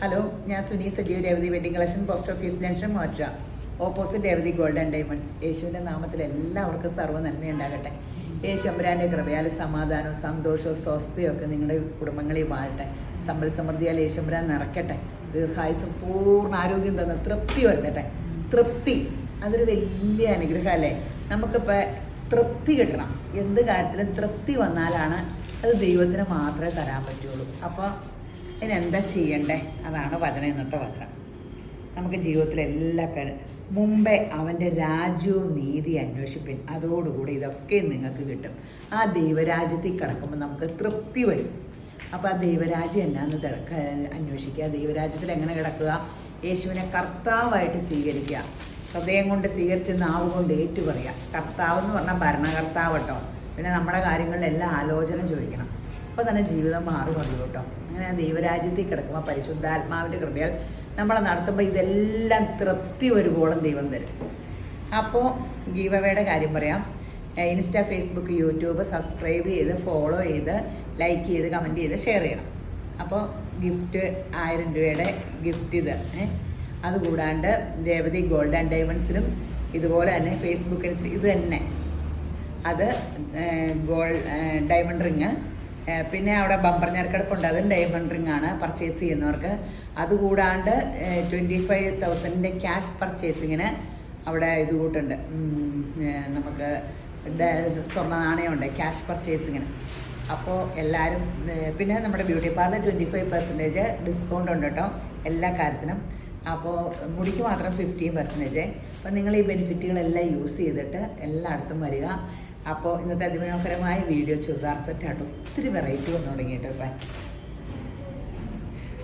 Hello, ഞാൻ Suni Sajeev Revathi wedding collection, post office junction, മോറ്റ, opposite Revathi gold and diamonds. യേശുവിൻ്റെ നാമത്തിൽ എല്ലാവർക്കും സർവ്വ നന്മയുണ്ടാകട്ടെ. യേശുമ്പുരാൻ്റെ കൃപയാൽ സമാധാനവും സന്തോഷവും സ്വസ്ഥയും ഒക്കെ നിങ്ങളുടെ കുടുംബങ്ങളിൽ വാഴട്ടെ. സമ്പൽ സമൃദ്ധിയാൽ യേശുമ്പുരാൻ നിറയ്ക്കട്ടെ. ദീർഘായുസും പൂർണ്ണ ആരോഗ്യം തന്ന് തൃപ്തി വരുത്തട്ടെ. തൃപ്തി അതൊരു വലിയ അനുഗ്രഹമല്ലേ. നമുക്കിപ്പോൾ തൃപ്തി കിട്ടണം. എന്ത് കാര്യത്തിലും തൃപ്തി വന്നാലാണ് അത് ദൈവത്തിന് മാത്രമേ തരാൻ പറ്റുള്ളൂ. അപ്പോൾ അതിനെന്താ ചെയ്യണ്ടേ? അതാണ് വചനം, ഇന്നത്തെ വചനം. നമുക്ക് ജീവിതത്തിലെല്ലാ മുമ്പേ അവൻ്റെ രാജ്യവും നീതി അന്വേഷിപ്പിൻ, അതോടുകൂടി ഇതൊക്കെ നിങ്ങൾക്ക് കിട്ടും. ആ ദൈവരാജ്യത്തിൽ കിടക്കുമ്പോൾ നമുക്ക് തൃപ്തി വരും. അപ്പോൾ ആ ദൈവരാജ്യം എന്നാന്ന് അന്വേഷിക്കുക. ദൈവരാജ്യത്തിൽ എങ്ങനെ കിടക്കുക? യേശുവിനെ കർത്താവായിട്ട് സ്വീകരിക്കുക. ഹൃദയം കൊണ്ട് സ്വീകരിച്ച് നാവ് കൊണ്ട് ഏറ്റു പറയുക. കർത്താവ് എന്ന് പറഞ്ഞാൽ ഭരണകർത്താവ് കേട്ടോ. പിന്നെ നമ്മുടെ കാര്യങ്ങളിലെല്ലാം ആലോചന ചോദിക്കണം. അപ്പോൾ തന്നെ ജീവിതം മാറി പറയൂ കേട്ടോ. അങ്ങനെ ദൈവരാജ്യത്തിൽ കിടക്കുമ്പോൾ പരിശുദ്ധാത്മാവിൻ്റെ കൃപയാൽ നമ്മളെ നടത്തുമ്പോൾ ഇതെല്ലാം തൃപ്തി വരുവോളം ദൈവം തരും. അപ്പോൾ ഗീവ് അവേയുടെ കാര്യം പറയാം. ഇൻസ്റ്റാ, ഫേസ്ബുക്ക്, യൂട്യൂബ് സബ്സ്ക്രൈബ് ചെയ്ത് ഫോളോ ചെയ്ത് ലൈക്ക് ചെയ്ത് കമൻറ്റ് ചെയ്ത് ഷെയർ ചെയ്യണം. അപ്പോൾ ഗിഫ്റ്റ് 1000 രൂപയുടെ ഗിഫ്റ്റ് ഇത്. അതുകൂടാണ്ട് രേവതി ഗോൾഡ് ആൻഡ് ഡയമണ്ട്സിലും ഇതുപോലെ തന്നെ ഫേസ്ബുക്കിൽ ഇത് തന്നെ അത് ഡയമണ്ട് റിങ്. പിന്നെ അവിടെ ബമ്പർ ഞെരക്കെടുപ്പുണ്ട്, അതും ഡയമണ്ട് റിങ് ആണ് പർച്ചേസ് ചെയ്യുന്നവർക്ക്. അതുകൂടാണ്ട് 25,000 ക്യാഷ് പർച്ചേസിങ്ങിന് അവിടെ ഇത് കൂട്ടുണ്ട്. നമുക്ക് സ്വർണ്ണ നാണയമുണ്ട് ക്യാഷ് പർച്ചേസിങ്ങിന്. അപ്പോൾ എല്ലാവരും പിന്നെ നമ്മുടെ ബ്യൂട്ടി പാർലർ 25% ഡിസ്കൗണ്ട് ഉണ്ട് കേട്ടോ എല്ലാ കാര്യത്തിനും. അപ്പോൾ മുടിക്ക് മാത്രം 15%. അപ്പോൾ നിങ്ങൾ ഈ ബെനിഫിറ്റുകളെല്ലാം യൂസ് ചെയ്തിട്ട് എല്ലായിടത്തും വരിക. അപ്പോൾ ഇന്നത്തെ അതിമനോഹരമായ വീഡിയോ ചുരിദാർ സെറ്റായിട്ട് ഒത്തിരി വെറൈറ്റി വന്നു തുടങ്ങിയിട്ട്. ഇപ്പം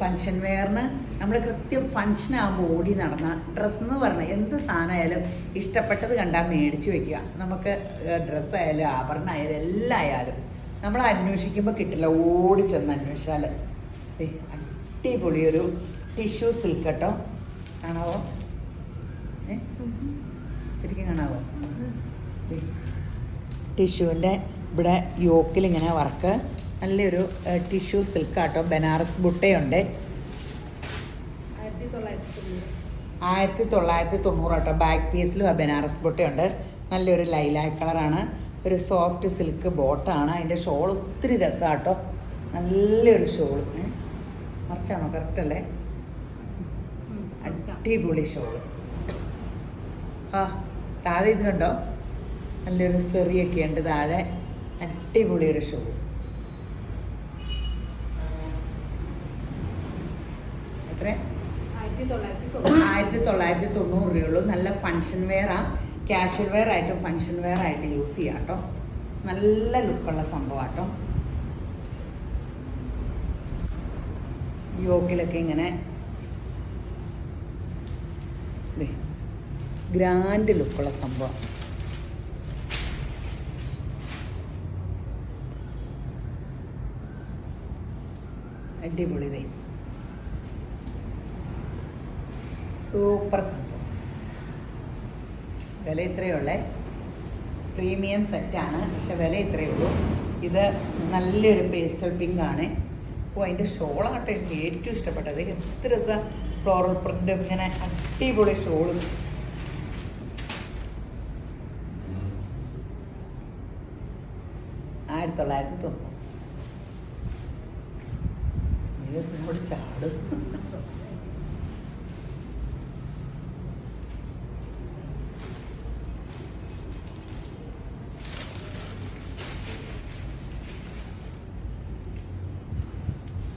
ഫങ്ഷൻ വെയറിന് നമ്മൾ കൃത്യം ഫങ്ഷനാകുമ്പോൾ ഓടി നടന്ന ഡ്രസ്സ് എന്ന് പറഞ്ഞാൽ എന്ത് സാധനമായാലും ഇഷ്ടപ്പെട്ടത് കണ്ടാൽ മേടിച്ച് വയ്ക്കുക. നമുക്ക് ഡ്രസ്സായാലും ആഭരണമായാലും എല്ലാം ആയാലും നമ്മൾ അന്വേഷിക്കുമ്പോൾ കിട്ടില്ല, ഓടി ചെന്ന് അന്വേഷിച്ചാൽ. അടിപൊളിയൊരു ടിഷ്യൂ സിൽക്ക് കേട്ടോ. കാണാവോ? ശരിക്കും കാണാവോ? ടിഷ്യൂവിൻ്റെ ഇവിടെ യോക്കിലിങ്ങനെ വർക്ക്. നല്ലൊരു ടിഷ്യൂ സിൽക്ക് ആട്ടോ. ബനാറസ് ബുട്ടയുണ്ട്. 1990 കേട്ടോ. ബാക്ക് പീസിലും ബനാറസ് ബുട്ടയുണ്ട്. നല്ലൊരു ലൈലാക്ക് കളറാണ്. ഒരു സോഫ്റ്റ് സിൽക്ക് ബോട്ടാണ്. അതിൻ്റെ ഷോൾ ഒത്തിരി രസമാട്ടോ. നല്ലൊരു ഷോള്. മറിച്ചാണോ? കറക്റ്റല്ലേ? അടിപൊളി ഷോള്. താഴെ ഇത് കണ്ടോ? നല്ലൊരു സെറിയൊക്കെ ഉണ്ട് താഴെ. അടിപൊളി ഒരു ഷോൾ. എത്ര? 1990 രൂപയുള്ളൂ. നല്ല ഫങ്ഷൻ വെയറാ. കാഷ്വൽ വെയർ ആയിട്ടും ഫങ്ഷൻ വെയർ ആയിട്ട് യൂസ് ചെയ്യാം കേട്ടോ. നല്ല ലുക്കുള്ള സംഭവം കേട്ടോ. യോക്കിലൊക്കെ ഇങ്ങനെ ഗ്രാൻഡ് ലുക്കുള്ള സംഭവം. അടിപൊളി. സൂപ്പർ സംഭവം. വില ഇത്രയേ ഉള്ളേ. പ്രീമിയം സെറ്റാണ്, പക്ഷെ വില ഇത്രയേ ഉള്ളൂ. ഇത് നല്ലൊരു പേസ്റ്റൽ പിങ്ക് ആണ്. അതിൻ്റെ ഷോളാട്ടോ എനിക്ക് ഏറ്റവും ഇഷ്ടപ്പെട്ടത്. എത്ര രസം ഫ്ലോറൽ പ്രിൻ്റ്, ഇങ്ങനെ അടിപൊളി ഷോളും. $1990. ഇതിനോട് ചാടും.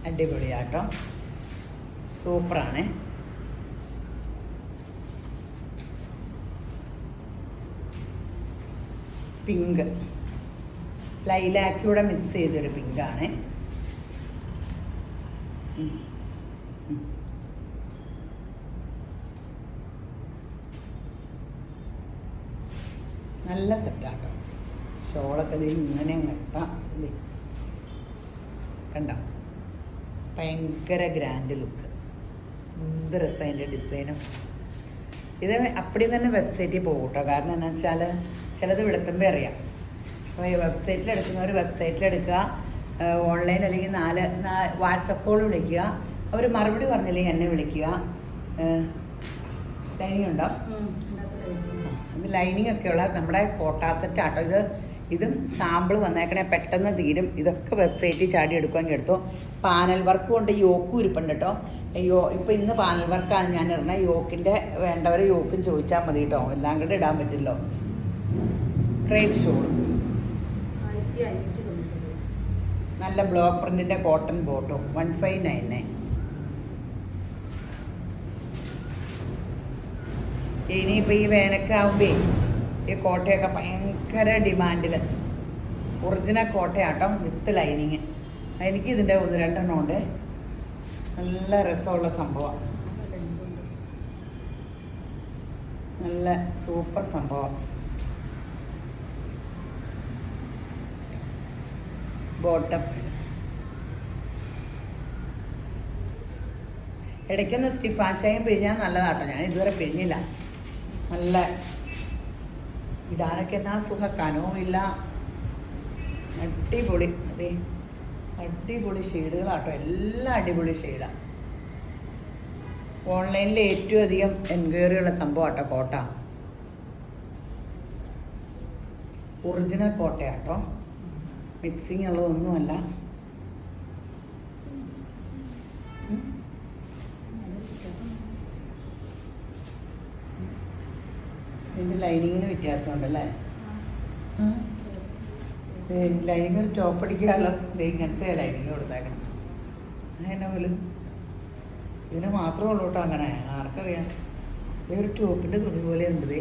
അടിപൊളിയാട്ടോ. സൂപ്പറാണ്. പിങ്ക് ലൈലാക്കൂടെ മിക്സ് ചെയ്തൊരു പിങ്കാണ്. നല്ല സെറ്റാട്ടോ. ഷോളൊക്കെ ഇങ്ങനെ കെട്ടാം. കണ്ടോ? ഭയങ്കര ഗ്രാൻഡ് ലുക്ക്. എന്ത് രസം അതിൻ്റെ ഡിസൈനും. ഇത് അപ്പടി തന്നെ വെബ്സൈറ്റിൽ പോകും കേട്ടോ. കാരണം എന്താ വെച്ചാൽ ചിലത് വെളുത്തുമ്പോൾ അറിയാം. അപ്പോൾ ഈ വെബ്സൈറ്റിലെടുക്കുന്നവർ വെബ്സൈറ്റിലെടുക്കുക. ഓൺലൈൻ അല്ലെങ്കിൽ വാട്സപ്പ് കോൾ വിളിക്കുക. അവർ മറുപടി പറഞ്ഞില്ലേ എന്നെ വിളിക്കുക. ലൈനിങ് ഉണ്ടോ? ഇത് ലൈനിങ് ഒക്കെയുള്ള നമ്മുടെ കോട്ടാ സെറ്റ് ആട്ടോ. ഇതും സാമ്പിൾ വന്നേക്കണേ, പെട്ടെന്ന് തീരും. ഇതൊക്കെ വെബ്സൈറ്റിൽ ചാടി എടുക്കുമെങ്കിൽ എടുത്തോ. പാനൽ വർക്ക് കൊണ്ട് യോക്കും ഇരിപ്പുണ്ട് കേട്ടോ. ഇപ്പം ഇന്ന് പാനൽ വർക്കാണ് ഞാൻ ഇടുന്നത്. യോക്കിൻ്റെ വേണ്ടവർ യോക്കും ചോദിച്ചാൽ മതി കേട്ടോ, എല്ലാം കൂടെ ഇടാൻ പറ്റില്ലോ. ക്രേപ്പ് ഷോളും നല്ല ബ്ലോക്ക് പ്രിൻറ്റിൻ്റെ കോട്ടൺ ബോട്ടും 1599. ഇനിയിപ്പോൾ ഈ വേനൽക്കാവുമ്പേ ഈ കോട്ടയൊക്കെ ഭയങ്കര ഡിമാൻഡിൽ. Original കോട്ടയാട്ടോ with lining. എനിക്ക് ഇതിൻ്റെ 1-2 ഉണ്ട്. നല്ല രസമുള്ള സംഭവം, നല്ല സൂപ്പർ സംഭവം. ബോട്ടം ഇടയ്ക്കൊന്ന് സ്റ്റിഫാൻ ഷൈൻ പിഴിഞ്ഞാൽ നല്ലതാട്ടോ. ഞാൻ ഇതുവരെ പിഴിഞ്ഞില്ല. നല്ല ഇടാനൊക്കെ എന്നാ സുഖ, കനവുമില്ല. അടിപൊളി. അതെ, അടിപൊളി ഷെയ്ഡുകളാട്ടോ, എല്ലാം അടിപൊളി ഷെയ്ഡാണ്. ഓൺലൈനിൽ ഏറ്റവും അധികം എൻക്വയറിയുള്ള സംഭവം ആട്ടോ കോട്ട. ഒറിജിനൽ കോട്ടയാട്ടോ, മിക്സിങ് ഉള്ളതൊന്നുമല്ല. ഇതിൻ്റെ ലൈനിങ്ങിന് വ്യത്യാസമുണ്ടല്ലേ? ലൈനിങ് ഒരു ടോപ്പ് അടിക്കാമല്ലോ. ഇങ്ങനത്തെ ലൈനിങ് കൊടുത്തേക്കണം. അങ്ങനെ പോലും ഇതിന് മാത്രമേ ഉള്ളൂ കേട്ടോ. അങ്ങനെ ആർക്കറിയാം. ഒരു ടോപ്പിൻ്റെ തുണി പോലെ ഉണ്ട്.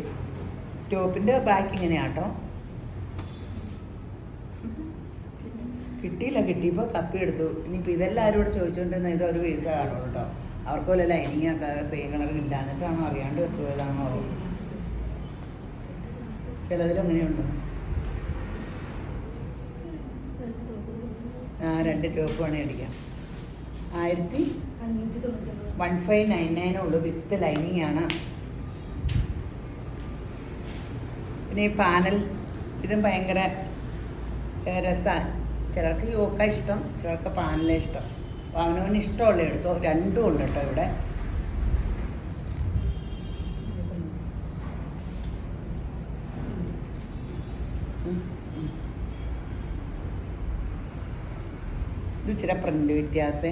ടോപ്പിൻ്റെ ബാക്ക് ഇങ്ങനെയാട്ടോ. കിട്ടിയില്ല, കിട്ടിയപ്പോൾ തപ്പിയെടുത്തു. ഇനിയിപ്പോൾ ഇതെല്ലാവരും കൂടെ ചോദിച്ചുകൊണ്ടിരുന്ന ഇത് ഒരു പൈസ കാണുള്ളൂ കേട്ടോ. അവർക്ക് വല്ല ലൈനിങ് ഒക്കെ സെയിം കളറും ഇല്ല, എന്നിട്ടാണോ അറിയാണ്ട് വെച്ചു പോയതാണോ ആവും. ചിലതിലങ്ങനെയുണ്ടെന്ന്. 2 ടോപ്പ് വേണേൽ അടിക്കാം. 1599 ഉള്ളൂ വിത്ത് ലൈനിങ് ആണ്. പിന്നെ ഈ പാനൽ ഇതും ഭയങ്കര രസമാണ്. ചിലർക്ക് യോക്ക ഇഷ്ടം, ചിലർക്ക് പാനല ഇഷ്ടം. അപ്പോൾ അവനവന് ഇഷ്ടമുള്ള എടുത്തോ. രണ്ടും ഉണ്ട് കേട്ടോ ഇവിടെ. ഇത് ഇച്ചിരി പ്രിൻ്റ് വ്യത്യാസേ.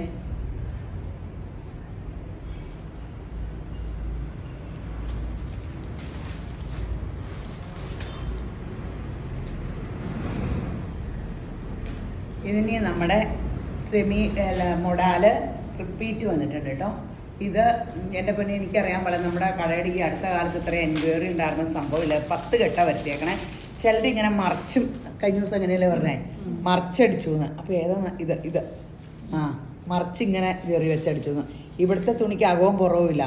ഇതിന് നമ്മുടെ സെമി മൊഡാല് റിപ്പീറ്റ് വന്നിട്ടുണ്ട് കേട്ടോ. ഇത് എൻ്റെ പൊന്നെ എനിക്കറിയാൻ പാടില്ല. നമ്മുടെ കടയുടെ ഈ അടുത്ത കാലത്ത് ഇത്ര എൻക്വയറി ഉണ്ടായിരുന്ന സംഭവമില്ല. 10 കെട്ട വരുത്തിയേക്കണേ. ചിലത് ഇങ്ങനെ മറിച്ചും, കഴിഞ്ഞ ദിവസം എങ്ങനെയല്ലേ പറഞ്ഞേ, മറിച്ചടിച്ചു എന്ന്. അപ്പോൾ ഏതാ ഇത് മറിച്ചിങ്ങനെ ചെറിയ വെച്ചടിച്ചു എന്ന്. ഇവിടുത്തെ തുണിക്ക് അകവും പുറവും ഇല്ല.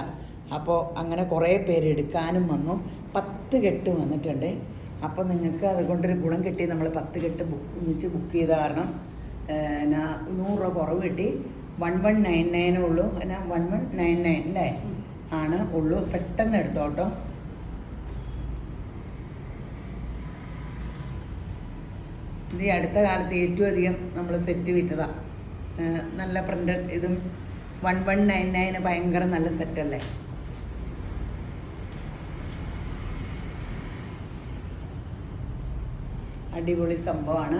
അപ്പോൾ അങ്ങനെ കുറേ പേര് എടുക്കാനും വന്നു. 10 കെട്ട് വന്നിട്ടുണ്ട്. അപ്പോൾ നിങ്ങൾക്ക് അതുകൊണ്ടൊരു ഗുണം കിട്ടി. നമ്മൾ 10 കെട്ട് ഒന്നിച്ച് ബുക്ക് ചെയ്ത കാരണം 100 രൂപ കുറവ് കിട്ടി. 1199 ഉള്ളൂ. 1199 അല്ലേ ആണ് ഉള്ളൂ. പെട്ടെന്ന് എടുത്തോട്ടോ. ഇത് ഈ അടുത്ത കാലത്ത് ഏറ്റവും അധികം നമ്മൾ സെറ്റ് വിറ്റതാണ്. നല്ല പ്രിൻ്റഡ്. ഇതും 1199 ഭയങ്കര നല്ല സെറ്റല്ലേ. അടിപൊളി സംഭവമാണ്.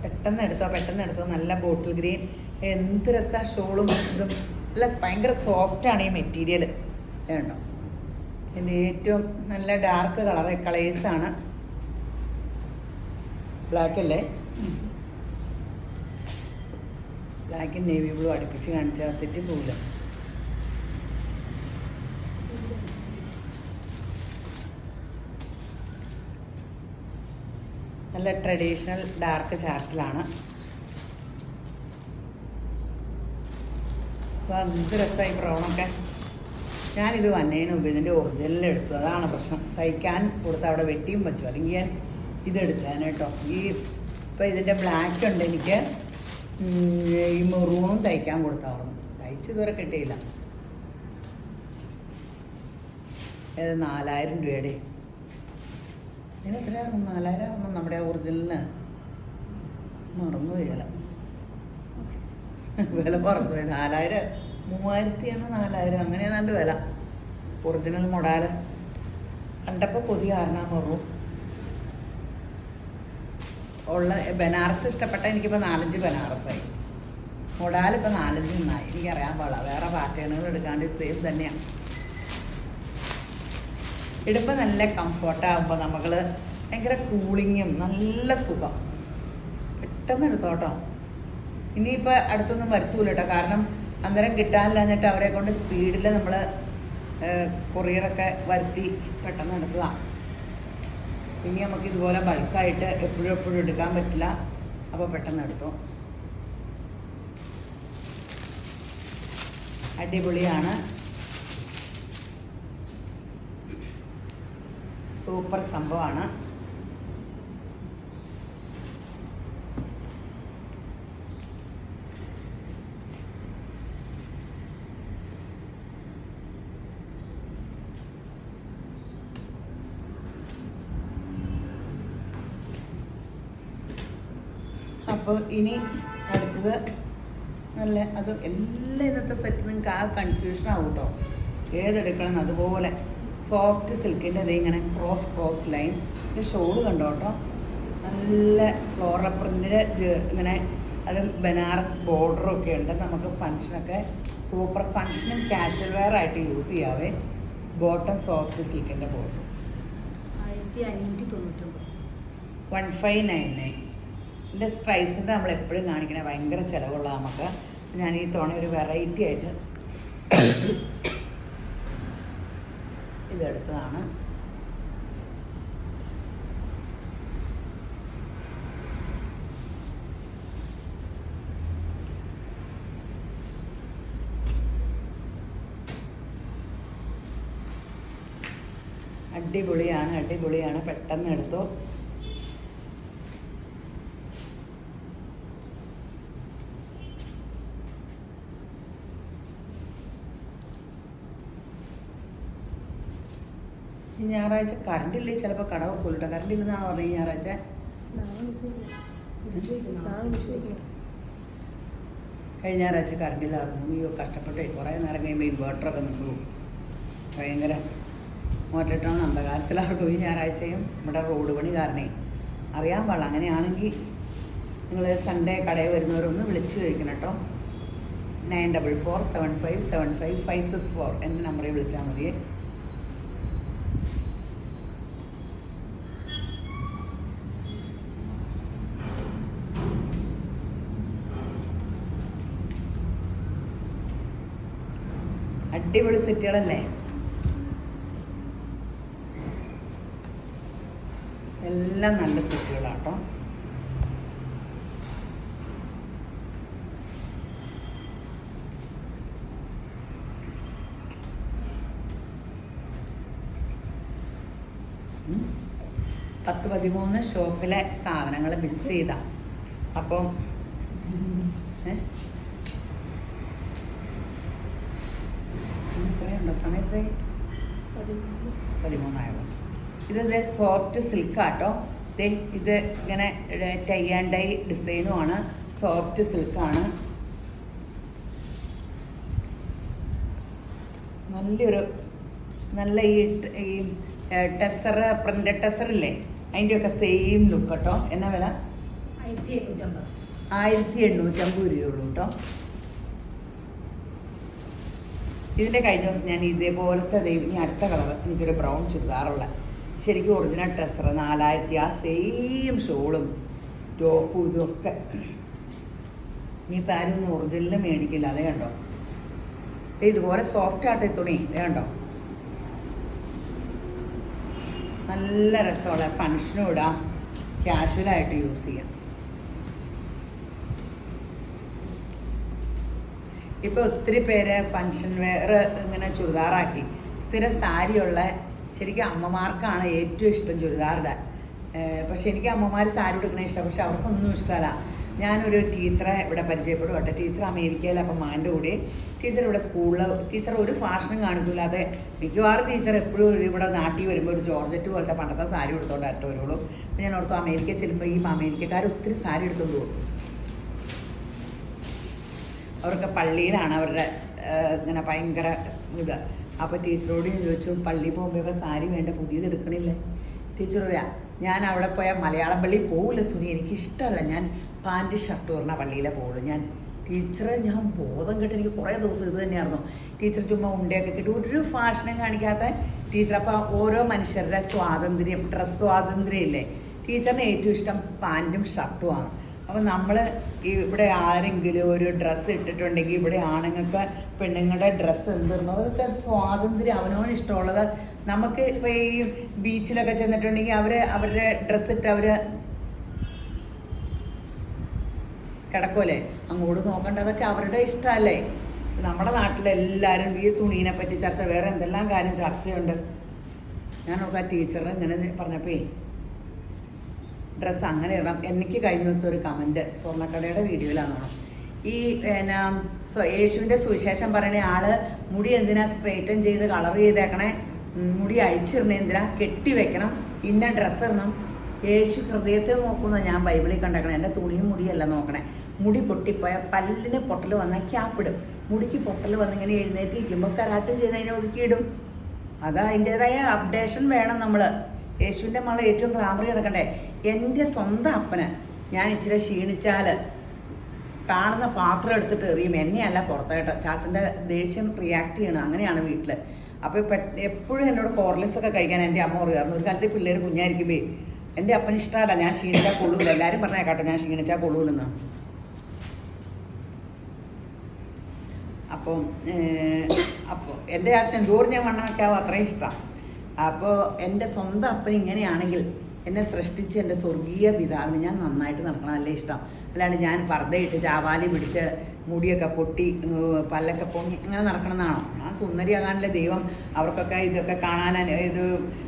പെട്ടെന്ന് എടുത്തോ. നല്ല ബോട്ടിൽ ഗ്രീൻ. എന്ത് രസമാണ് ഷോളും ഇതും. നല്ല ഭയങ്കര സോഫ്റ്റാണ് ഈ മെറ്റീരിയൽ. വേണ്ടോ, ഇതിൻ്റെ ഏറ്റവും നല്ല ഡാർക്ക് കളേഴ്സാണ്. ബ്ലാക്ക് അല്ലേ? ബ്ലാക്കും നേവി ബ്ലൂ അടുപ്പിച്ച് കാണിച്ചാൽ തെറ്റി പോകില്ല. നല്ല ട്രഡീഷണൽ ഡാർക്ക് ചാർട്ടിലാണ്. അപ്പോൾ എന്ത് രസമായി ബ്രൗണൊക്കെ. ഞാനിത് വന്നതിന് മുമ്പ് ഇതിൻ്റെ ഒറിജിനൽ എടുത്തു. അതാണ് പ്രശ്നം. തയ്ക്കാൻ കൊടുത്ത് അവിടെ വെട്ടിയും പറ്റും. അല്ലെങ്കിൽ ഞാൻ ഇതെടുത്തേനെ കേട്ടോ. ഇപ്പോൾ ഇതിൻ്റെ ബ്ലാക്ക് ഉണ്ട് എനിക്ക്. ഈ മെറൂണും തയ്ക്കാൻ കൊടുത്തായിരുന്നു. തയ്ച്ചിതുവരെ കിട്ടിയില്ല. ഇത് 4000 രൂപയുടെ ഇതിന് എത്രയായിരുന്നു? 4000 ആയിരുന്നു നമ്മുടെ ഒറിജിനലിന്. മറന്നുപോയി വില മറന്നുപോയി. 4000 3000 4000 അങ്ങനെ ഏതാണ്ട് വില. ഒറിജിനൽ മൊഡാല് കണ്ടപ്പോൾ കൊതി കാരണമാണെന്ന് പറഞ്ഞു. ഉള്ള ബനാറസ് ഇഷ്ടപ്പെട്ട എനിക്കിപ്പോൾ 4-5 ബനാറസായി. മൊഡാലിപ്പോൾ 4-5 നന്നായി. എനിക്കറിയാൻ പാടില്ല, വേറെ പാറ്റേണുകൾ എടുക്കാണ്ട് സെയിം തന്നെയാണ്. ഇടുമ്പോൾ നല്ല കംഫർട്ടാകുമ്പോൾ നമ്മൾ ഭയങ്കര കൂളിങ്ങും നല്ല സുഖം. പെട്ടെന്ന് എടുത്തോട്ടോ. ഇനിയിപ്പോൾ അടുത്തൊന്നും വരുത്തൂല കേട്ടോ, കാരണം അന്നേരം കിട്ടാനില്ലാഞ്ഞിട്ട് അവരെ കൊണ്ട് സ്പീഡിൽ നമ്മൾ കൊറിയറൊക്കെ വരുത്തി പെട്ടെന്ന് എടുത്തതാണ്. ഇനി നമുക്ക് ഇതുപോലെ ബൾക്കായിട്ട് എപ്പോഴും എടുക്കാൻ പറ്റില്ല. അപ്പോൾ പെട്ടെന്ന് എടുത്തു. അടിപൊളിയാണ്, സൂപ്പർ സംഭവമാണ്. അപ്പോൾ ഇനി അടുത്തത് നല്ല അത് എല്ലാം ഇന്നത്തെ സെറ്റ് നിങ്ങൾക്ക് ആ കൺഫ്യൂഷൻ ആവും കേട്ടോ, ഏതെടുക്കണം. അതുപോലെ സോഫ്റ്റ് സിൽക്കിൻ്റെ അത് ഇങ്ങനെ ക്രോസ് ലൈൻ. ഇത് ഷോള് കണ്ടോ കേട്ടോ, നല്ല ഫ്ലോറൽ പ്രിൻ്റ് ഇങ്ങനെ, അത് ബനാറസ് ബോർഡറൊക്കെ ഉണ്ട്. നമുക്ക് ഫങ്ഷനൊക്കെ സൂപ്പർ ഫങ്ഷനും കാഷ്വൽ വെയർ ആയിട്ട് യൂസ് ചെയ്യാവേ. ബോട്ടം സോഫ്റ്റ് സിൽക്കിൻ്റെ ബോർഡർ 1599. ഇതിൻ്റെ പ്രൈസിൻ്റെ നമ്മൾ എപ്പോഴും കാണിക്കണേ ഭയങ്കര ചിലവുള്ള നമുക്ക്. ഞാൻ ഈ തവണ ഒരു വെറൈറ്റി ആയിട്ട് ഇതെടുത്തതാണ്. അടിപൊളിയാണ്. പെട്ടെന്ന് എടുത്തു. ഈ ഞായറാഴ്ച കറണ്ട് ഇല്ലേ, ചിലപ്പോൾ കട പോയിട്ടോ. കറണ്ട് ഇല്ലെന്നാണ് പറഞ്ഞത് ഈ ഞായറാഴ്ച. കഴിഞ്ഞ ഞായറാഴ്ച കറണ്ട് ഇല്ലായിരുന്നു. അയ്യോ കഷ്ടപ്പെട്ട് കുറേ നേരം കഴിയുമ്പോൾ ഇൻവേർട്ടറൊക്കെ നിന്നു. ഭയങ്കര മോറ്റോൺ അന്ധകാലത്തിലായിരുന്നു ഈ ഞായറാഴ്ചയും. ഇവിടെ റോഡ് പണി കാരണേ അറിയാൻ പാടില്ല. അങ്ങനെയാണെങ്കിൽ നിങ്ങൾ സൺഡേ കടയിൽ വരുന്നവരൊന്ന് വിളിച്ചു ചോദിക്കണം കേട്ടോ. 9447575564 എൻ്റെ നമ്പറിൽ വിളിച്ചാൽ മതിയേ. അടിപൊളി സെറ്റുകളല്ലേ, എല്ലാം നല്ല സെറ്റുകളാട്ടോ. പത്ത് 13 ഷോപ്പിലെ സാധനങ്ങൾ മിക്സ് ചെയ്ത. അപ്പം എത്രയുണ്ടോ സമയത്ത് 13 ഇത് സോഫ്റ്റ് സിൽക്കാട്ടോ. ഇത് ഇങ്ങനെ ടൈ ആൻഡ് ഡൈ ഡിസൈനുമാണ്. സോഫ്റ്റ് സിൽക്കാണ്. നല്ല ഈ ടെസർ പ്രിൻ്റഡ് ടെസറില്ലേ, അതിൻ്റെയൊക്കെ സെയിം ലുക്ക് കേട്ടോ. എന്നാ വില? 1850 രൂപയുള്ളൂ കേട്ടോ. ഇതിൻ്റെ കഴിഞ്ഞ ദിവസം ഞാൻ ഇതേപോലത്തെ ഇനി അടുത്ത കളർ എനിക്കൊരു ബ്രൗൺ ചുരിദാറുള്ള ശരിക്കും ഒറിജിനൽ ടെസർ 4000, ആ സെയിം ഷോളും ടോപ്പും ഇതൊക്കെ. ഇനിയിപ്പോൾ ആരും ഒന്നും ഒറിജിനൽ മേടിക്കില്ല. അതേ കണ്ടോ, ഇതുപോലെ സോഫ്റ്റ് ആട്ടെ തുണി. അതേ കണ്ടോ, നല്ല രസമുള്ള ഫങ്ഷനും ഇടാം, കാഷ്വലായിട്ട് യൂസ് ചെയ്യാം. ഇപ്പോൾ ഒത്തിരി പേര് ഫങ്ഷൻ വെയർ ഇങ്ങനെ ചുരിദാറാക്കി. സ്ഥിരം സാരിയുള്ള ശരിക്കും അമ്മമാർക്കാണ് ഏറ്റവും ഇഷ്ടം ചുരിദാറിടാൻ. പക്ഷെ എനിക്ക് അമ്മമാർ സാരി ഉടുക്കണേ ഇഷ്ടം, പക്ഷെ അവർക്കൊന്നും ഇഷ്ടമല്ല. ഞാനൊരു ടീച്ചറെ ഇവിടെ പരിചയപ്പെടും കേട്ടോ. ടീച്ചർ അമേരിക്കയിൽ, അപ്പം മാൻ്റെ കൂടെ ടീച്ചർ ഇവിടെ സ്കൂളിൽ ടീച്ചർ ഒരു ഫാഷനും കാണിക്കില്ലാതെ മിക്കവാറും ടീച്ചർ എപ്പോഴും ഇവിടെ നാട്ടിൽ വരുമ്പോൾ ഒരു ജോർജറ്റ് പോലത്തെ പണ്ടത്തെ സാരി എടുത്തോണ്ടായിട്ട് വരുള്ളൂ. അപ്പം ഞാൻ ഓർത്തു അമേരിക്കയിൽ ചെല്ലുമ്പോൾ ഈ അമേരിക്കക്കാർ ഒത്തിരി സാരി എടുത്തോണ്ട് പോകും. അവർക്ക് പള്ളിയിലാണ് അവരുടെ ഇങ്ങനെ ഭയങ്കര ഇത്. അപ്പോൾ ടീച്ചറോട് ഞാൻ ചോദിച്ചു, പള്ളിയിൽ പോകുമ്പോൾ സാരി വേണ്ട, പുതിയത് എടുക്കണില്ലേ? ടീച്ചർ പറയാ, ഞാൻ അവിടെ പോയാൽ മലയാളം പള്ളിയിൽ പോകില്ല സുനി, എനിക്കിഷ്ടമല്ല, ഞാൻ പാൻറ്റ് ഷർട്ട് പറഞ്ഞ പള്ളിയിലേ പോകുള്ളൂ. ടീച്ചറെ ഞാൻ ബോധം കെട്ട് എനിക്ക് കുറേ ദിവസം ഇത് തന്നെയായിരുന്നു. ടീച്ചർ ചുമ്മാ ഉണ്ടയൊക്കെ കിട്ടി ഒരു ഫാഷനും കാണിക്കാത്ത ടീച്ചർ. അപ്പോൾ ഓരോ മനുഷ്യരുടെ സ്വാതന്ത്ര്യം, ഡ്രസ്സ് സ്വാതന്ത്ര്യം ഇല്ലേ, ടീച്ചറിന് ഏറ്റവും ഇഷ്ടം പാൻറ്റും ഷർട്ടുമാണ്. അപ്പോൾ നമ്മൾ ഇവിടെ ആരെങ്കിലും ഒരു ഡ്രസ്സ് ഇട്ടിട്ടുണ്ടെങ്കിൽ ഇവിടെ ആണുങ്ങൾക്ക് പെണ്ണുങ്ങളുടെ ഡ്രസ്സ് എന്തിരുന്നോ അതൊക്കെ സ്വാതന്ത്ര്യം, അവനവന് ഇഷ്ടമുള്ളത്. നമുക്ക് ഇപ്പോൾ ഈ ബീച്ചിലൊക്കെ ചെന്നിട്ടുണ്ടെങ്കിൽ അവരുടെ ഡ്രസ്സ് ഇട്ട് അവർ കിടക്കുമല്ലേ, അങ്ങോട്ട് നോക്കണ്ട, അതൊക്കെ അവരുടെ ഇഷ്ടമല്ലേ. നമ്മുടെ നാട്ടിലെല്ലാവരും ഈ തുണീനെ പറ്റി ചർച്ച, വേറെ എന്തെല്ലാം കാര്യം ചർച്ചയുണ്ട്. ഞാനൊക്കെ ആ ടീച്ചർ ഇങ്ങനെ പറഞ്ഞപ്പോൾ ഡ്രസ്സ് അങ്ങനെ ഇടാം. എനിക്ക് കഴിഞ്ഞ ദിവസം ഒരു കമൻറ്റ് സ്വർണ്ണക്കടയുടെ വീഡിയോയിലാണോ, ഈ യേശുവിൻ്റെ സുവിശേഷം പറയണ ആള് മുടി എന്തിനാ സ്ട്രൈറ്റൻ ചെയ്ത് കളർ ചെയ്തേക്കണേ, മുടി അഴിച്ചിടണേ എന്തിനാ, കെട്ടി വെക്കണം, ഇന്ന ഡ്രസ്സ് ഇടണം. യേശു ഹൃദയത്തെ നോക്കുന്ന ഞാൻ ബൈബിളിൽ കണ്ടേക്കണേ. എൻ്റെ തുണിയും മുടിയല്ല നോക്കണേ. മുടി പൊട്ടിപ്പോയാൽ പല്ലിന് പൊട്ടൽ വന്നാൽ ക്യാപ്പിടും. മുടിക്ക് പൊട്ടൽ വന്നിങ്ങനെ എഴുന്നേറ്റിരിക്കുമ്പോൾ കരാട്ടം ചെയ്ത് അതിനെ ഒതുക്കിയിടും. അത് അതിൻ്റേതായ അപ്ഡേഷൻ വേണം. നമ്മൾ യേശുവിൻ്റെ മകളെ ഏറ്റവും ഗ്ലാമറി കിടക്കണ്ടേ. എൻ്റെ സ്വന്തം അപ്പന് ഞാൻ ഇച്ചിരി ക്ഷീണിച്ചാൽ കാണുന്ന പാത്രം എടുത്തിട്ട് എറിയും, എന്നെയല്ല പുറത്തായിട്ട്. ചാച്ചൻ്റെ ദേഷ്യം റിയാക്ട് ചെയ്യണം, അങ്ങനെയാണ് വീട്ടിൽ. അപ്പോൾ എപ്പോഴും എന്നോട് ഹോർലിക്സ് ഒക്കെ കഴിക്കാൻ എൻ്റെ അമ്മ പറയാറുണ്ട്. ഒരു കാലത്ത് പിള്ളേർ കുഞ്ഞായിരിക്കുമ്പോൾ എൻ്റെ അപ്പന് ഇഷ്ടമല്ല, ഞാൻ ക്ഷീണിച്ചാൽ കൊള്ളൂല. എല്ലാവരും പറഞ്ഞേക്കാട്ടോ ഞാൻ ക്ഷീണിച്ചാൽ കൊള്ളൂലെന്ന്. അപ്പോൾ എൻ്റെ ചാച്ചൻ എന്തോരം ഞാൻ വണ്ണം വയ്ക്കാവോ അത്രയും ഇഷ്ടമാണ്. അപ്പോൾ എൻ്റെ സ്വന്തം അപ്പൻ ഇങ്ങനെയാണെങ്കിൽ എന്നെ സൃഷ്ടിച്ച് എൻ്റെ സ്വർഗീയ പിതാവിന് ഞാൻ നന്നായിട്ട് നടക്കണം, നല്ല ഇഷ്ടം. അല്ലാണ്ട് ഞാൻ പർദ്ദയിട്ട് ചാവാലി പിടിച്ച് മുടിയൊക്കെ പൊട്ടി പല്ലൊക്കെ പൊങ്ങി അങ്ങനെ നടക്കണമെന്നാണോ? ആ സുന്ദരിയാകാനുള്ള ദൈവം അവർക്കൊക്കെ ഇതൊക്കെ കാണാൻ ഇത്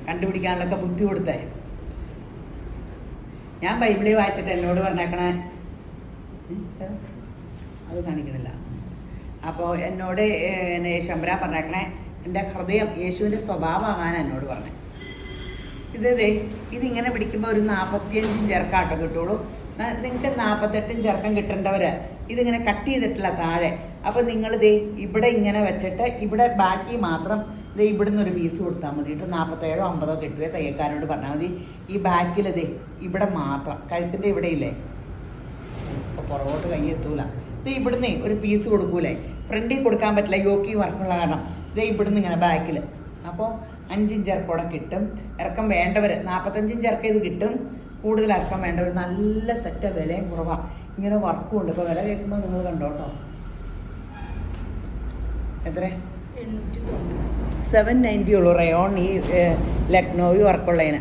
കണ്ടുപിടിക്കാനുള്ളൊക്കെ ബുദ്ധി കൊടുത്തേ. ഞാൻ ബൈബിളിൽ വായിച്ചിട്ട് എന്നോട് പറഞ്ഞേക്കണേ അത് കാണിക്കണില്ല. അപ്പോൾ എന്നോട് ശമ്പരാൻ പറഞ്ഞേക്കണേ എൻ്റെ ഹൃദയം യേശുവിൻ്റെ സ്വഭാവമാകാൻ എന്നോട് പറഞ്ഞു. ഇതിങ്ങനെ പിടിക്കുമ്പോൾ ഒരു 45 ചെറുക്കാട്ടോ കിട്ടുള്ളൂ. നിങ്ങൾക്ക് 48 ചെറുക്കം കിട്ടേണ്ടവർ ഇതിങ്ങനെ കട്ട് ചെയ്തിട്ടില്ല താഴെ. അപ്പോൾ നിങ്ങളിത് ഇവിടെ ഇങ്ങനെ വെച്ചിട്ട് ഇവിടെ ബാക്കി മാത്രം ഇവിടുന്ന് ഒരു പീസ് കൊടുത്താൽ മതി. 47 50 കിട്ടുകയോ തയ്യക്കാരോട് പറഞ്ഞാൽ മതി. ഈ ബാക്കിലതേ ഇവിടെ മാത്രം കഴുത്തിൻ്റെ ഇവിടെ ഇല്ലേ, അപ്പോൾ പുറകോട്ട് കൈ എത്തൂല. ഇവിടുന്ന് ഒരു പീസ് കൊടുക്കൂലേ, ഫ്രണ്ടിൽ കൊടുക്കാൻ പറ്റില്ല യോക്കി വർക്കുള്ള കാരണം. ഇവിടുന്ന് ഇങ്ങനെ ബാക്കിൽ. അപ്പോൾ 5 ചെറുക്കൂടെ കിട്ടും. ഇറക്കം വേണ്ടവർ 45 ചെറുക്കം ഇത് കിട്ടും. കൂടുതൽ ഇറക്കം വേണ്ടവർ നല്ല സെറ്റ്, വിലയും കുറവാണ്. ഇങ്ങനെ വർക്കും ഉണ്ട്. ഇപ്പോൾ വില കേൾക്കുമ്പോൾ നിങ്ങൾ കണ്ടോട്ടോ. എത്ര? 790 ഉള്ളൂ റയോൺ ഈ ലക്നൗ വർക്കുള്ളതിന്.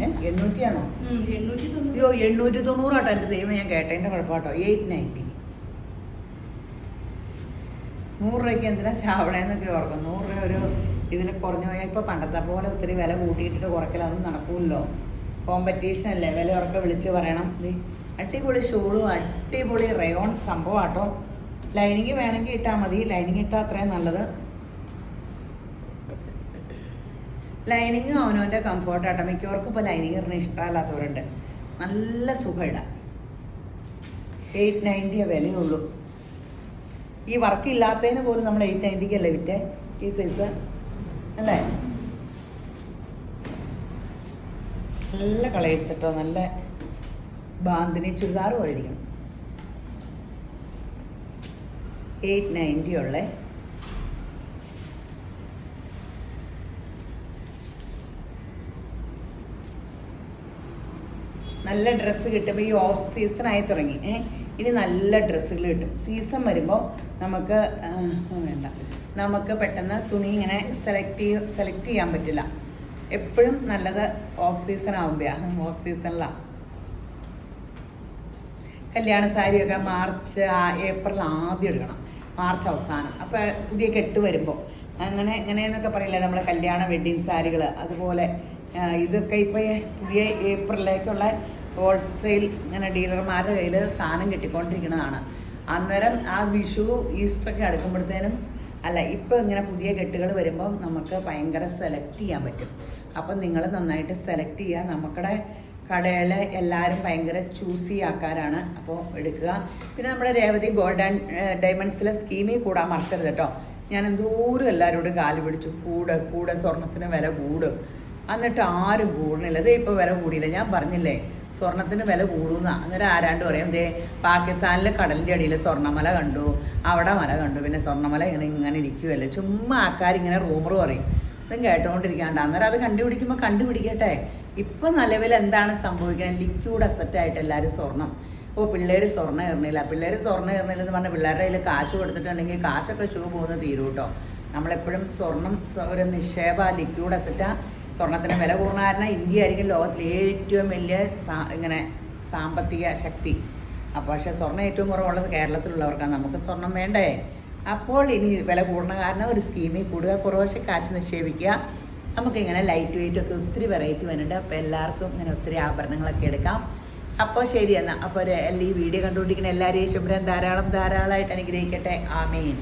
800 ആണോ? അയ്യോ 890 ആട്ടോ. എൻ്റെ ദൈവം ഞാൻ കേട്ടതിൻ്റെ കുഴപ്പമാട്ടോ. 890. 100 രൂപയ്ക്ക് എന്തിനാ ചാവണേന്നൊക്കെ ഓർക്കും. 100 രൂപ ഒരു ഇതിൽ കുറഞ്ഞു പോയാൽ ഇപ്പോൾ പണ്ടത്തെ പോലെ ഒത്തിരി വില കൂട്ടിയിട്ടിട്ട് കുറയ്ക്കലൊന്നും നടക്കൂല്ലോ. കോമ്പറ്റീഷൻ അല്ലേ, വില ഉറക്കെ വിളിച്ച് പറയണം. അടിപൊളി ഷോളും അടിപൊളി റയോൺ സംഭവം ആട്ടോ. ലൈനിങ് വേണമെങ്കിൽ ഇട്ടാൽ മതി, ലൈനിങ് ഇട്ടാൽ അത്രയും നല്ലത്. ലൈനിങ്ങും അവനവൻ്റെ കംഫോർട്ടാട്ടോ. മിക്കവർക്കും ഇപ്പോൾ ലൈനിങ് ഇടുന്ന ഇഷ്ടമല്ലാത്തവരുണ്ട്. നല്ല സുഖം ഇടാം. 890 വിലയുള്ളൂ. ഈ വർക്ക് ഇല്ലാത്തതിന് പോലും നമ്മൾ 890 വിറ്റേ ഈ സൈസ് അല്ലേ. നല്ല കളേഴ്സ് കേട്ടോ, നല്ല ബാന്തിനി ചുരിദാർ പോലെ ഇരിക്കണം. 890 ഉള്ളേ. നല്ല ഡ്രസ്സ് കിട്ടുമ്പോൾ ഈ ഓഫ് സീസൺ ആയി തുടങ്ങി. ഇനി നല്ല ഡ്രസ്സുകൾ കിട്ടും. സീസൺ വരുമ്പോൾ നമുക്ക് വേണ്ട, നമുക്ക് പെട്ടെന്ന് തുണി ഇങ്ങനെ സെലക്ട് ചെയ്യാൻ പറ്റില്ല. എപ്പോഴും നല്ലത് ഓഫ് സീസൺ ആകുമ്പോഴാണ്. ഓഫ് സീസണിലാണ് കല്യാണ സാരിയൊക്കെ മാർച്ച് ഏപ്രിൽ ആദ്യം എടുക്കണം, മാർച്ച് അവസാനം. അപ്പോൾ പുതിയ കെട്ട് വരുമ്പോൾ ഇങ്ങനെയെന്നൊക്കെ പറയില്ലേ നമ്മൾ കല്യാണ വെഡ്ഡിങ് സാരികൾ, അതുപോലെ ഇതൊക്കെ ഇപ്പോൾ പുതിയ ഏപ്രിലേക്കുള്ള ഹോൾസെയിൽ ഇങ്ങനെ ഡീലർമാരുടെ കയ്യിൽ സാധനം കിട്ടിക്കൊണ്ടിരിക്കുന്നതാണ്. അന്നേരം ആ വിഷു ഈസ്റ്ററൊക്കെ അടുക്കുമ്പോഴത്തേനും ഇപ്പോൾ ഇങ്ങനെ പുതിയ കെട്ടുകൾ വരുമ്പം നമുക്ക് ഭയങ്കര സെലക്ട് ചെയ്യാൻ പറ്റും. അപ്പം നിങ്ങൾ നന്നായിട്ട് സെലക്ട് ചെയ്യുക. നമുക്കടെ കടയിൽ എല്ലാവരും ഭയങ്കര ചൂസി ആൾക്കാരാണ്, അപ്പോൾ എടുക്കുക. പിന്നെ നമ്മുടെ രേവതി ഗോൾഡ് ആൻഡ് ഡയമണ്ട്സിലെ സ്കീമിൽ കൂടാൻ മറക്കരുത് കേട്ടോ. ഞാൻ എന്തോരം എല്ലാവരോടും കാല് പിടിച്ചു, കൂടെ സ്വർണത്തിന് വില കൂടും, എന്നിട്ട് ആരും കൂടുന്നില്ല. അതേ ഇപ്പോൾ വില കൂടിയില്ല, ഞാൻ പറഞ്ഞില്ലേ സ്വർണത്തിന് വില കൂടുന്ന. അന്നേരം ആരാണ്ട് പറയും ദേ പാകിസ്ഥാനിലെ കടലിൻ്റെ അടിയിൽ സ്വർണ്ണമല കണ്ടു, അവിടെ മല കണ്ടു, പിന്നെ സ്വർണ്ണമല ഇങ്ങനെ ഇരിക്കുമല്ലേ. ചുമ്മാ ആൾക്കാരിങ്ങനെ റൂമർ പറയും, ഇതും കേട്ടോണ്ടിരിക്കാണ്ട്. അന്നേരം അത് കണ്ടുപിടിക്കുമ്പോൾ കണ്ടുപിടിക്കട്ടെ. ഇപ്പം നിലവിൽ എന്താണ് സംഭവിക്കുന്നത്? ലിക്വിഡ് അസറ്റായിട്ട് എല്ലാവരും സ്വർണം. അപ്പോൾ പിള്ളേർ സ്വർണ്ണം എറിഞ്ഞില്ല എന്ന് പറഞ്ഞാൽ പിള്ളേരുടെ കയ്യിൽ കാശ് കൊടുത്തിട്ടുണ്ടെങ്കിൽ കാശൊക്കെ ഷൂ പോകുന്ന തീരും കേട്ടോ. നമ്മളെപ്പോഴും സ്വർണം ഒരു നിക്ഷേപ ലിക്വിഡ് അസറ്റാണ്. സ്വർണത്തിന് വില കൂടുന്ന കാരണം ഇന്ത്യ ആയിരിക്കും ലോകത്തിലെ ഏറ്റവും വലിയ ഇങ്ങനെ സാമ്പത്തിക ശക്തി. അപ്പോൾ പക്ഷേ സ്വർണ്ണം ഏറ്റവും കുറവുള്ളത് കേരളത്തിലുള്ളവർക്കാണ്. നമുക്ക് സ്വർണം വേണ്ടേ? അപ്പോൾ ഇനി വില കൂടുന്ന കാരണം ഒരു സ്കീമിൽ കൂടുക, കുറവശം കാശ് നിക്ഷേപിക്കുക. നമുക്കിങ്ങനെ ലൈറ്റ് വെയിറ്റ് ഒക്കെ ഒത്തിരി വെറൈറ്റി വരുന്നുണ്ട്. അപ്പോൾ എല്ലാവർക്കും ഇങ്ങനെ ഒത്തിരി ആഭരണങ്ങളൊക്കെ എടുക്കാം. അപ്പോൾ ശരി എന്നാൽ. അപ്പോൾ ഈ വീഡിയോ കണ്ടുകൊണ്ടിരിക്കുന്ന എല്ലാവരെയും ശുഭ്രൻ ധാരാളമായിട്ട് അനുഗ്രഹിക്കട്ടെ. ആമേൻ.